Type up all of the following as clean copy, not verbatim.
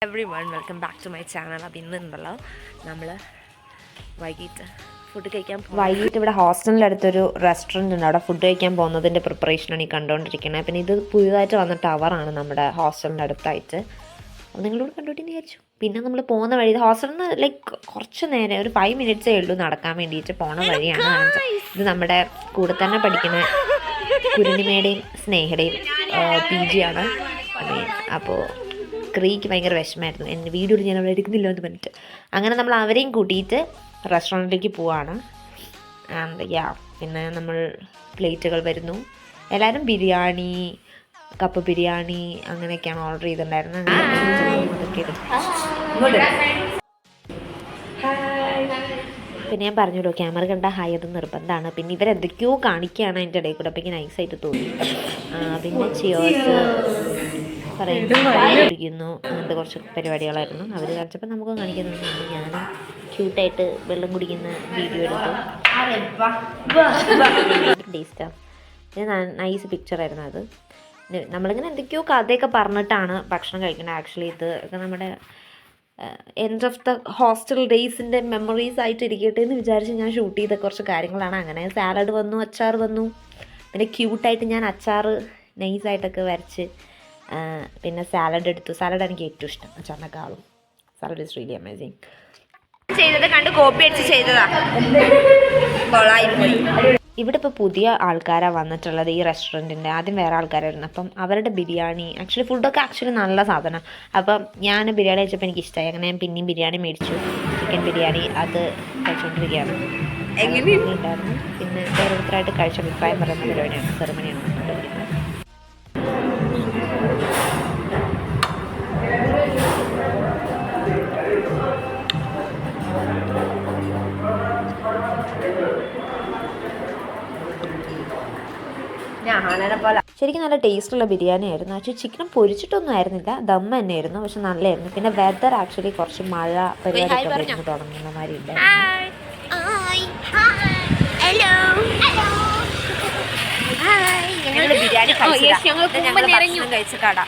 Everyone welcome back to my channel. അപ്പോൾ ഇന്നുണ്ടല്ലോ നമ്മൾ വൈകിട്ട് ഇവിടെ ഹോസ്റ്റലിൻ്റെ അടുത്തൊരു റെസ്റ്റോറൻറ്റ് ഉണ്ട്. അവിടെ ഫുഡ് കഴിക്കാൻ പോകുന്നതിൻ്റെ പ്രിപ്പറേഷനാണ് ഈ കണ്ടുകൊണ്ടിരിക്കുന്നത്. പിന്നെ ഇത് പുതിയതായിട്ട് വന്ന ടവറാണ് നമ്മുടെ ഹോസ്റ്റലിൻ്റെ അടുത്തായിട്ട്. അപ്പോൾ നിങ്ങളോട് കണ്ടോട്ടെന്ന് വിചാരിച്ചു. പിന്നെ നമ്മൾ പോകുന്ന വഴി ഹോസ്റ്റലിൽ നിന്ന് കുറച്ച് നേരം ഒരു 5 മിനിറ്റ്സേ ഉള്ളൂ നടക്കാൻ വേണ്ടിയിട്ട് പോണ വഴിയാണ്. ഇത് നമ്മുടെ കൂടെ തന്നെ പഠിക്കുന്ന കുരുണിമയുടെയും സ്നേഹയുടെയും PG ആണ്. അപ്പോൾ ക്രീക്ക് ഭയങ്കര വിഷമമായിരുന്നു, എന്നെ വീഡിയോയിൽ ഞാൻ അവിടെ എടുക്കുന്നില്ല എന്ന് പറഞ്ഞിട്ട്. അങ്ങനെ നമ്മൾ അവരെയും കൂട്ടിയിട്ട് റെസ്റ്റോറൻറ്റിലേക്ക് പോവാണ്. ആൻഡ് പിന്നെ നമ്മൾ പ്ലേറ്റുകൾ വരുന്നു. എല്ലാവരും ബിരിയാണി, കപ്പ ബിരിയാണി അങ്ങനെയൊക്കെയാണ് ഓർഡർ ചെയ്തിട്ടുണ്ടായിരുന്നത്. പിന്നെ ഞാൻ പറഞ്ഞല്ലോ ക്യാമറ കണ്ട ഹായ് അത് നിർബന്ധമാണ്. പിന്നെ ഇവരെന്തൊക്കെയോ കാണിക്കുകയാണ് അതിൻ്റെ ഇടയിൽ കൂടെ. അപ്പോൾ എനിക്ക് നൈസായിട്ട് തോന്നി. പിന്നെ ചിയേഴ്സ് പറയുന്നു, അങ്ങനത്തെ കുറച്ച് പരിപാടികളായിരുന്നു അവർ കാണിച്ചപ്പോൾ നമുക്ക് കാണിക്കുന്നുണ്ട്. ഞാൻ ക്യൂട്ടായിട്ട് വെള്ളം കുടിക്കുന്ന വീഡിയോ എടുത്തു. ടേസ്റ്റാണ്. പിന്നെ നൈസ് പിക്ചറായിരുന്നു അത്. നമ്മളിങ്ങനെ എന്തൊക്കെയോ കഥയൊക്കെ പറഞ്ഞിട്ടാണ് ഭക്ഷണം കഴിക്കുന്നത്. ആക്ച്വലി ഇത് ഒക്കെ നമ്മുടെ എൻഡ് ഓഫ് ദ ഹോസ്റ്റൽ ഡേയ്സിൻ്റെ മെമ്മറീസ് ആയിട്ട് ഇരിക്കട്ടെ എന്ന് വിചാരിച്ച് ഞാൻ ഷൂട്ട് ചെയ്ത കുറച്ച് കാര്യങ്ങളാണ്. അങ്ങനെ സാലഡ് വന്നു, അച്ചാർ വന്നു. പിന്നെ ക്യൂട്ടായിട്ട് ഞാൻ അച്ചാർ നൈസായിട്ടൊക്കെ വരച്ച് പിന്നെ സാലഡ് എടുത്തു. സാലഡ് എനിക്ക് ഏറ്റവും ഇഷ്ടം അച്ചാറിനെക്കാളും. Salad is really amazing. ചെയ്തത് കണ്ട് കോപ്പി അടിച്ച് ചെയ്തതാ. ഇവിടെ ഇപ്പോൾ പുതിയ ആൾക്കാരാണ് വന്നിട്ടുള്ളത് ഈ റെസ്റ്റോറൻറ്റിൻ്റെ. ആദ്യം വേറെ ആൾക്കാരായിരുന്നു. അപ്പം അവരുടെ ബിരിയാണി ഫുഡൊക്കെ നല്ല സാധനം. അപ്പം ഞാൻ ബിരിയാണി കഴിച്ചപ്പോൾ എനിക്ക് ഇഷ്ടമായി. അങ്ങനെ ഞാൻ പിന്നെയും ബിരിയാണി മേടിച്ചു, ചിക്കൻ ബിരിയാണി. അത് കഴിച്ചുകൊണ്ടിരിക്കുകയാണ്. എങ്ങനെയുണ്ടായിരുന്നു. പിന്നെ ഓരോരുത്തരായിട്ട് കഴിച്ച അഭിപ്രായം പറയുന്ന പരിപാടിയാണ്, സെറിമണിയാണ് കണ്ടുകൊണ്ടിരിക്കുന്നത്. ശരിക്കും നല്ല ടേസ്റ്റുള്ള ബിരിയാണി ആയിരുന്നു. പക്ഷേ ചിക്കൻ പൊരിച്ചിട്ടൊന്നും ആയിരുന്നില്ല, ദം തന്നെയായിരുന്നു. പക്ഷെ നല്ലതായിരുന്നു. പിന്നെ വെതർ ആക്ച്വലി കുറച്ച് മഴ പരിപാടിയൊക്കെ തുടങ്ങുന്ന മാതിരി ഉണ്ട്. ബിരിയാണി കഴിച്ച കട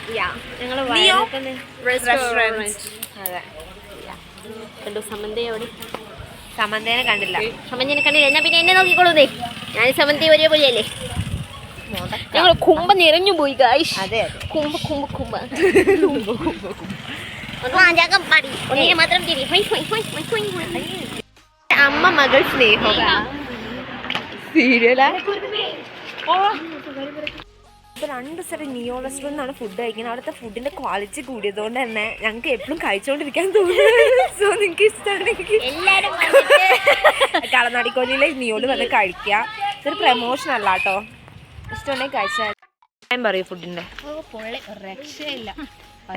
കണ്ടു. സമന്തേനെ കണ്ടില്ല. സമന്തേനെ കണ്ടില്ല. എന്നാ പിന്നെ എന്നെ നോക്കിക്കോളൂന്നേ. ഞാൻ സമന്തി ഒരേപോലെയല്ലേ. ഞങ്ങൾ കുമ്പ നിറഞ്ഞു പോയി ഗായ്സ്. അതെ കുമ്പ കുമ്പ കുമ്പ അമ്മ മകൾ സ്നേഹം സീരിയലാ. ഇപ്പോൾ 2 സ്ഥലം നിയോ റെസ്റ്റോറൻറ്റിനാണ് ഫുഡ് കഴിക്കുന്നത്. അവിടുത്തെ ഫുഡിൻ്റെ ക്വാളിറ്റി കൂടിയതുകൊണ്ട് തന്നെ ഞങ്ങൾക്ക് എപ്പോഴും കഴിച്ചുകൊണ്ടിരിക്കാൻ തോന്നുന്നു. സോ നിങ്ങൾക്ക് ഇഷ്ടമാണെങ്കിൽ എല്ലാവരും കളനാടിക്കോലിയിലെ നിയോയിൽ വന്ന് കഴിക്കുക. ഇതൊരു പ്രമോഷൻ അല്ല കേട്ടോ. ഇഷ്ടമുണ്ടെങ്കിൽ കഴിച്ചാൽ ഞാൻ പറയൂ. ഫുഡിൻ്റെ രക്ഷയില്ല.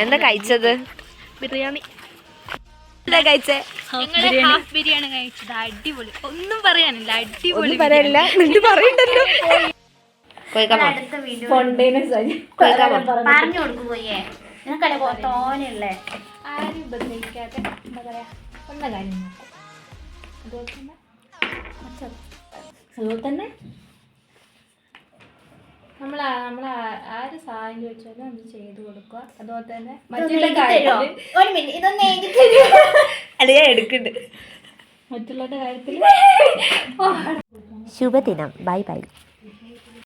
എന്താ കഴിച്ചത്? ബിരിയാണി. എന്താ കഴിച്ചേ? ബിരിയാണി കഴിച്ചത് അടിപൊളി. ഒന്നും പറയാനില്ല, അടിപൊളി. പറയാനില്ല എന്നിട്ട് പറയണ്ടല്ലോ. പറഞ്ഞു കൊടുക്കും പോയേ. നിനക്കല്ലേ തോനെയുള്ളേ. ആരും ഉപദ്രവിക്കാതെ എന്താ പറയാ ഒന്ന കാര്യം നോക്കും. അതുപോലെ തന്നെ നമ്മൾ ആര് സഹായം ചോദിച്ചാലും അത് ചെയ്തു കൊടുക്കുക. അതുപോലെ തന്നെ മറ്റുള്ള കാര്യത്തിൽ മറ്റുള്ളവരുടെ കാര്യത്തിൽ. ശുഭദിനം. Bye bye.